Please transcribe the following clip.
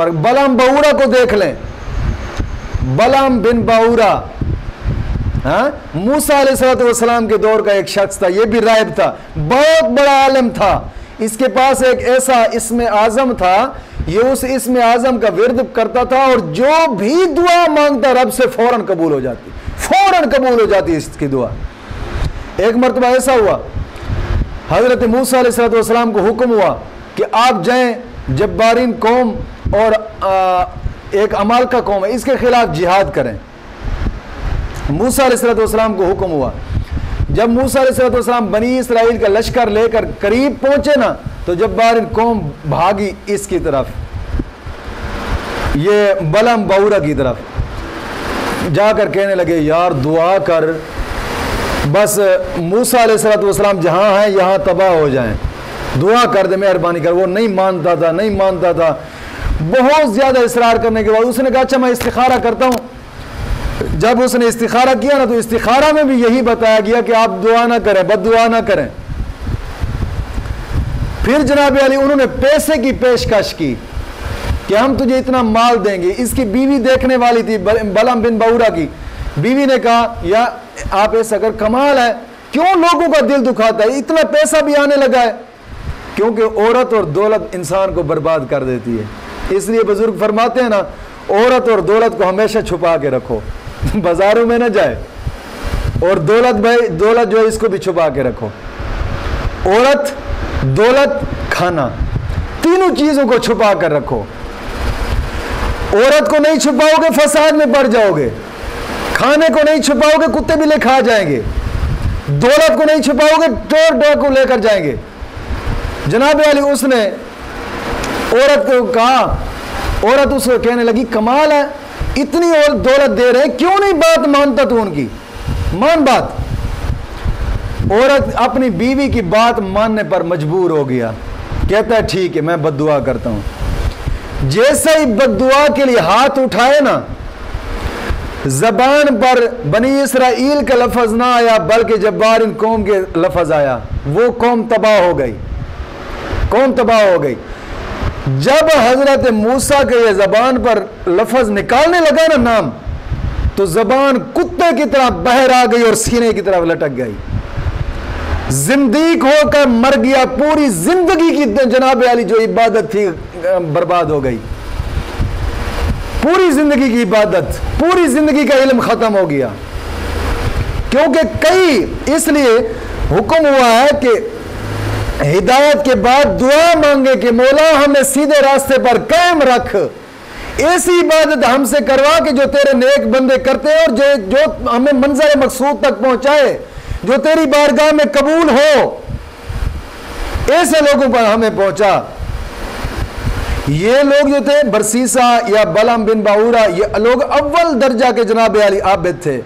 और बलाम बाऊरा को देख लें, बलाम बिन बाऊरा, हाँ, मूसा अलैहिस्सलाम के दौर का एक शख्स था, यह भी राहिब था, बहुत बड़ा आलिम था। इसके पास एक ऐसा इस्म आजम था, ये उस इस्म आजम का विर्द करता था और जो भी दुआ मांगता रब से फौरन कबूल हो जाती, फौरन कबूल हो जाती इसकी दुआ। एक मरतबा ऐसा हुआ, हजरत मूसा अलैहिस्सलाम को हुक्म हुआ कि आप जाएं जब्बारीन कौम और एक अमालका कौम है, इसके खिलाफ जिहाद करें। मूसा अलैहिस्सलाम को हुक्म हुआ। जब मूसा अलैहिस्सलाम बनी इसराइल का लश्कर लेकर करीब पहुंचे ना, तो जब्बारीन कौम भागी इसकी तरफ, ये बलम बाऊरा की तरफ, जाकर कहने लगे यार दुआ कर, बस मूसा अलैहिस्सलाम जहां हैं यहां तबाह हो जाएं, दुआ कर दे, मेहरबानी कर। वो नहीं मानता था, नहीं मानता था। बहुत ज्यादा इसरार करने के बाद उसने कहा अच्छा मैं इस्तिखारा करता हूं। जब उसने इस्तिखारा किया ना, तो इस्तिखारा में भी यही बताया गया कि आप दुआ ना करें, बद्दुआ ना करें। फिर जनाब अली उन्होंने पैसे की पेशकश की कि हम तुझे इतना माल देंगे। इसकी बीवी देखने वाली थी, बलम बिन बाऊरा की बीवी ने कहा या आप ऐसा कर, कमाल है, क्यों लोगों का दिल दुखाता है, इतना पैसा भी आने लगा है। क्योंकि औरत और दौलत इंसान को बर्बाद कर देती है। इसलिए बुजुर्ग फरमाते हैं ना, औरत और दौलत को हमेशा छुपा के रखो, बाजारों में ना जाए। और दौलत भाई, दौलत जो है इसको भी छुपा के रखो। औरत, दौलत, खाना, तीनों चीजों को छुपा कर रखो। औरत को नहीं छुपाओगे फसाद में पड़ जाओगे, खाने को नहीं छुपाओगे कुत्ते बिल्ली खा जाएंगे, दौलत को नहीं छुपाओगे चोर डाकू लेकर जाएंगे। जनाब अली उसने औरत को कहा, औरत उसको कहने लगी कमाल है, इतनी और दौलत दे रहे, क्यों नहीं बात मानता तू उनकी, मान बात। औरत अपनी बीवी की बात मानने पर मजबूर हो गया, कहता है ठीक है मैं बद्दुआ करता हूं। जैसे ही बद्दुआ के लिए हाथ उठाए ना, जबान पर बनी इसराइल का लफज ना आया बल्कि जब्बारिन कौम के लफज आया। वो कौम तबाह हो गई, कौम तबाह हो गई। जब हजरत मूसा के ये जबान पर लफज निकालने लगा ना नाम, तो जबान कुत्ते की तरह बहर आ गई और सीने की तरफ लटक गई। जिंदगी होकर मर गया, पूरी जिंदगी की जनाब अली जो इबादत थी बर्बाद हो गई। पूरी जिंदगी की इबादत, पूरी जिंदगी का इल्म खत्म हो गया। क्योंकि कई इसलिए हुक्म हुआ है कि हिदायत के बाद दुआ मांगे कि मौला हमें सीधे रास्ते पर कायम रख, ऐसी इबादत हमसे करवा कि जो तेरे नेक बंदे करते हैं और जो हमें मंज़र मकसूद तक पहुंचाए, जो तेरी बारगाह में कबूल हो, ऐसे लोगों पर हमें पहुंचा। ये लोग जो थे बरसीसा या बलम बिन बाऊरा, ये लोग अव्वल दर्जा के जनाब अली आबिद थे।